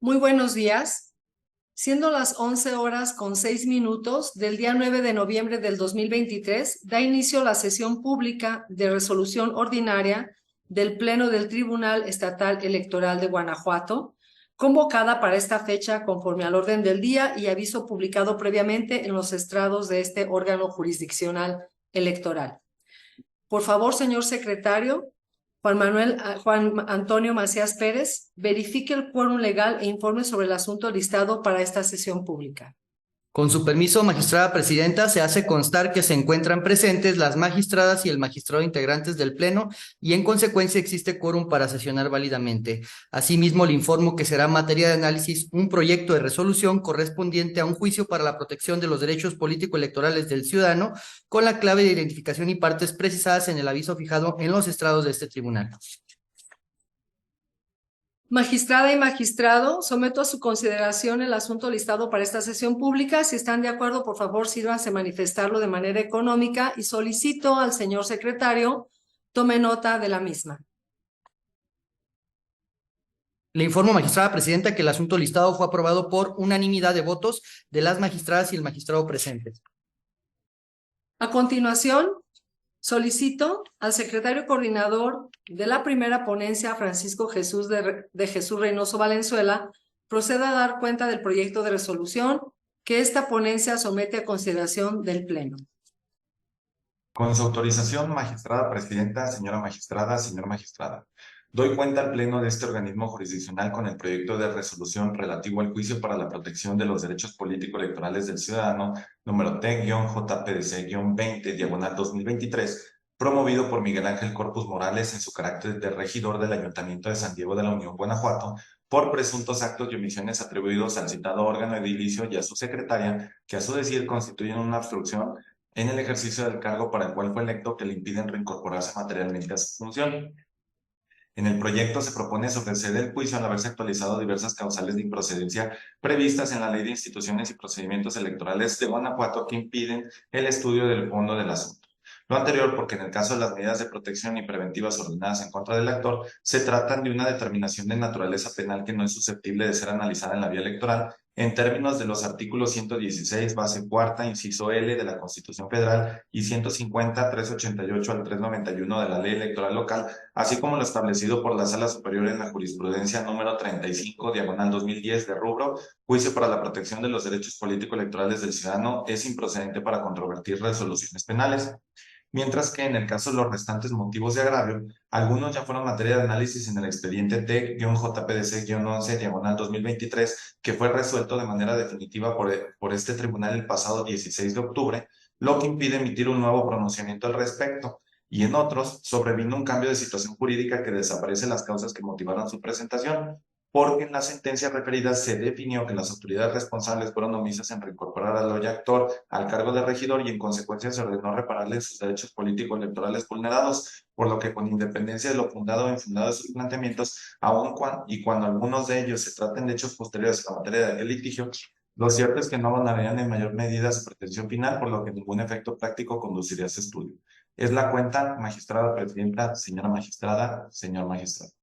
Muy buenos días. Siendo las 11 horas con 6 minutos del día 9 de noviembre del 2023, da inicio la sesión pública de resolución ordinaria del Pleno del Tribunal Estatal Electoral de Guanajuato, convocada para esta fecha conforme al orden del día y aviso publicado previamente en los estrados de este órgano jurisdiccional electoral. Por favor, señor secretario, Juan Antonio Macías Pérez, verifique el quórum legal e informe sobre el asunto listado para esta sesión pública. Con su permiso, magistrada presidenta, se hace constar que se encuentran presentes las magistradas y el magistrado integrantes del Pleno y en consecuencia existe quórum para sesionar válidamente. Asimismo, le informo que será materia de análisis un proyecto de resolución correspondiente a un juicio para la protección de los derechos político-electorales del ciudadano con la clave de identificación y partes precisadas en el aviso fijado en los estrados de este tribunal. Magistrada y magistrado, someto a su consideración el asunto listado para esta sesión pública. Si están de acuerdo, por favor, sírvanse a manifestarlo de manera económica y solicito al señor secretario tome nota de la misma. Le informo, magistrada presidenta, que el asunto listado fue aprobado por unanimidad de votos de las magistradas y el magistrado presentes. A continuación, solicito al secretario coordinador de la primera ponencia, Francisco Jesús de Jesús Reynoso Valenzuela, proceda a dar cuenta del proyecto de resolución que esta ponencia somete a consideración del Pleno. Con su autorización, magistrada presidenta, señora magistrada, señor magistrada. Doy cuenta al Pleno de este organismo jurisdiccional con el proyecto de resolución relativo al juicio para la protección de los derechos político-electorales del ciudadano, número T-JPDC-20, promovido por Miguel Ángel Corpus Morales en su carácter de regidor del Ayuntamiento de San Diego de la Unión, Guanajuato, por presuntos actos y omisiones atribuidos al citado órgano edilicio y a su secretaria, que a su decir constituyen una obstrucción en el ejercicio del cargo para el cual fue electo, que le impiden reincorporarse materialmente a su función. En el proyecto se propone sobreseer el juicio al haberse actualizado diversas causales de improcedencia previstas en la Ley de Instituciones y Procedimientos Electorales de Guanajuato que impiden el estudio del fondo del asunto. Lo anterior porque en el caso de las medidas de protección y preventivas ordenadas en contra del actor, se tratan de una determinación de naturaleza penal que no es susceptible de ser analizada en la vía electoral en términos de los artículos 116, base cuarta, inciso L de la Constitución Federal y 150, 388 al 391 de la Ley Electoral Local, así como lo establecido por la Sala Superior en la jurisprudencia número 35, diagonal 2010 de rubro, juicio para la protección de los derechos político-electorales del ciudadano, es improcedente para controvertir resoluciones penales. Mientras que en el caso de los restantes motivos de agravio, algunos ya fueron materia de análisis en el expediente T-JPDC-11, diagonal 2023, que fue resuelto de manera definitiva por este tribunal el pasado 16 de octubre, lo que impide emitir un nuevo pronunciamiento al respecto. Y en otros, sobrevino un cambio de situación jurídica que desaparece las causas que motivaron su presentación, porque en la sentencia referida se definió que las autoridades responsables fueron omisas en reincorporar al hoy actor al cargo de regidor y en consecuencia se ordenó repararle sus derechos políticos electorales vulnerados, por lo que con independencia de lo fundado o infundado de sus planteamientos, cuando algunos de ellos se traten de hechos posteriores a la materia de aquel litigio, lo cierto es que no abonarían en mayor medida su pretensión final, por lo que ningún efecto práctico conduciría a ese estudio. Es la cuenta, magistrada presidenta, señora magistrada, señor magistrado.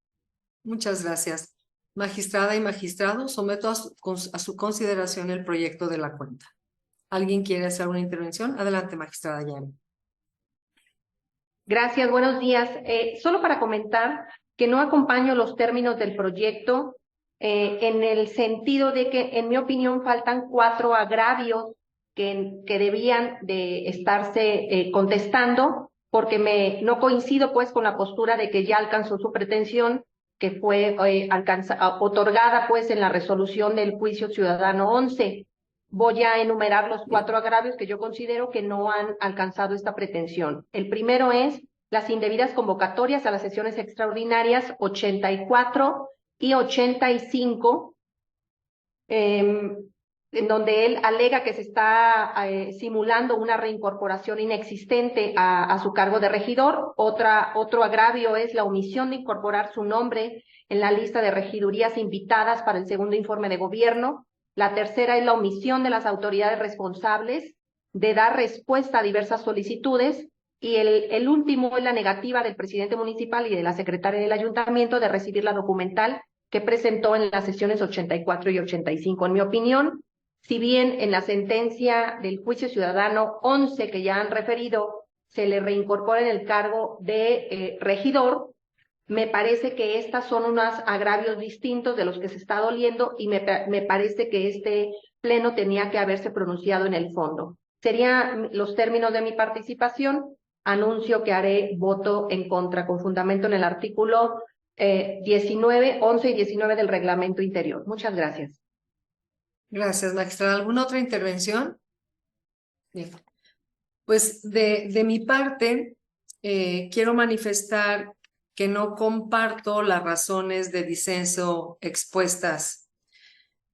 Muchas gracias. Magistrada y magistrado, someto a su consideración el proyecto de la cuenta. ¿Alguien quiere hacer una intervención? Adelante, magistrada Llano. Gracias, buenos días. Solo para comentar que no acompaño los términos del proyecto en el sentido de que, en mi opinión, faltan 4 agravios que debían de estarse contestando, porque no coincido pues con la postura de que ya alcanzó su pretensión, que fue otorgada pues en la resolución del juicio ciudadano 11. Voy a enumerar los 4 agravios que yo considero que no han alcanzado esta pretensión. El primero es las indebidas convocatorias a las sesiones extraordinarias 84 y 85, en donde él alega que se está simulando una reincorporación inexistente a su cargo de regidor. Otro agravio es la omisión de incorporar su nombre en la lista de regidurías invitadas para el segundo informe de gobierno. La tercera es la omisión de las autoridades responsables de dar respuesta a diversas solicitudes. Y el último es la negativa del presidente municipal y de la secretaria del ayuntamiento de recibir la documental que presentó en las sesiones 84 y 85. En mi opinión, si bien en la sentencia del juicio ciudadano 11 que ya han referido, se le reincorpora en el cargo de regidor, me parece que estas son unos agravios distintos de los que se está doliendo y me parece que este pleno tenía que haberse pronunciado en el fondo. Serían los términos de mi participación. Anuncio que haré voto en contra con fundamento en el artículo 19, 11 y 19 del reglamento interior. Muchas gracias. Gracias, magistrada. ¿Alguna otra intervención? Bien. Pues de mi parte, quiero manifestar que no comparto las razones de disenso expuestas,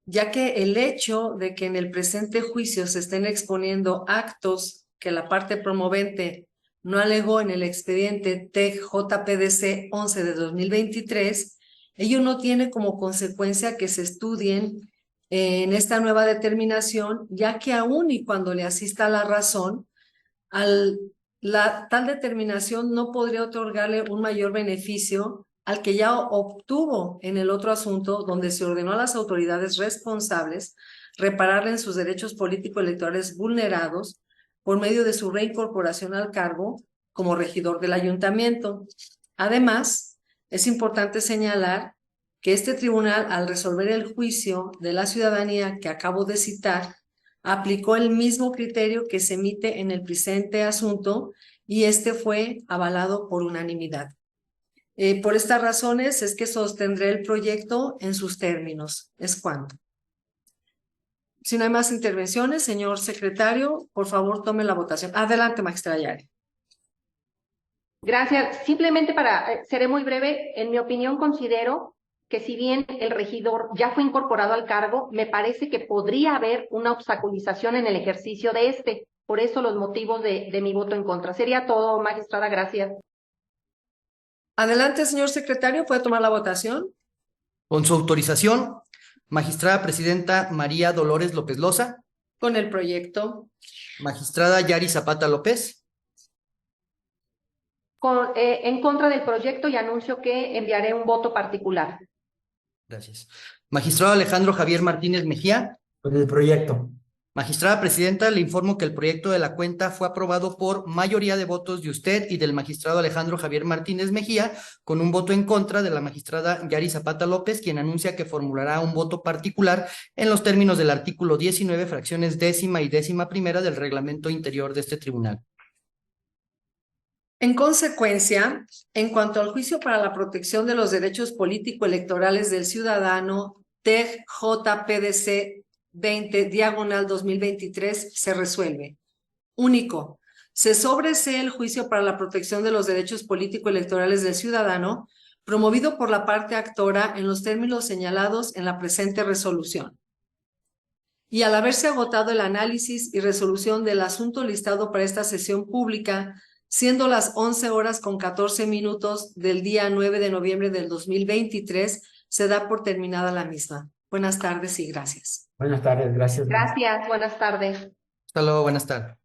ya que el hecho de que en el presente juicio se estén exponiendo actos que la parte promovente no alegó en el expediente TEC-JPDC 11 de 2023, ello no tiene como consecuencia que se estudien en esta nueva determinación, ya que aún y cuando le asista la razón, tal determinación no podría otorgarle un mayor beneficio al que ya obtuvo en el otro asunto, donde se ordenó a las autoridades responsables repararle en sus derechos político-electorales vulnerados por medio de su reincorporación al cargo como regidor del ayuntamiento. Además, es importante señalar que este tribunal, al resolver el juicio de la ciudadanía que acabo de citar, aplicó el mismo criterio que se emite en el presente asunto y este fue avalado por unanimidad. Por estas razones es que sostendré el proyecto en sus términos. Es cuanto. Si no hay más intervenciones, señor secretario, por favor tome la votación. Adelante, magistrada Yari. Gracias. Simplemente seré muy breve. En mi opinión, considero que si bien el regidor ya fue incorporado al cargo, me parece que podría haber una obstaculización en el ejercicio de este. Por eso los motivos de mi voto en contra. Sería todo, magistrada. Gracias. Adelante, señor secretario, ¿puede tomar la votación? Con su autorización, magistrada presidenta María Dolores López Loza. Con el proyecto. Magistrada Yari Zapata López. En contra del proyecto y anuncio que enviaré un voto particular. Gracias. Magistrado Alejandro Javier Martínez Mejía. Con el proyecto. Magistrada presidenta, le informo que el proyecto de la cuenta fue aprobado por mayoría de votos de usted y del magistrado Alejandro Javier Martínez Mejía, con un voto en contra de la magistrada Yari Zapata López, quien anuncia que formulará un voto particular en los términos del artículo 19, fracciones 10ª y 11ª del reglamento interior de este tribunal. En consecuencia, en cuanto al juicio para la protección de los derechos político-electorales del ciudadano TEC-JPDC 20/2023 se resuelve. Único, se sobresee el juicio para la protección de los derechos político-electorales del ciudadano promovido por la parte actora en los términos señalados en la presente resolución. Y al haberse agotado el análisis y resolución del asunto listado para esta sesión pública, siendo las 11:14 del día 9 de noviembre del 2023, se da por terminada la misma. Buenas tardes y gracias. Buenas tardes, gracias. Gracias, buenas tardes. Hasta luego, buenas tardes.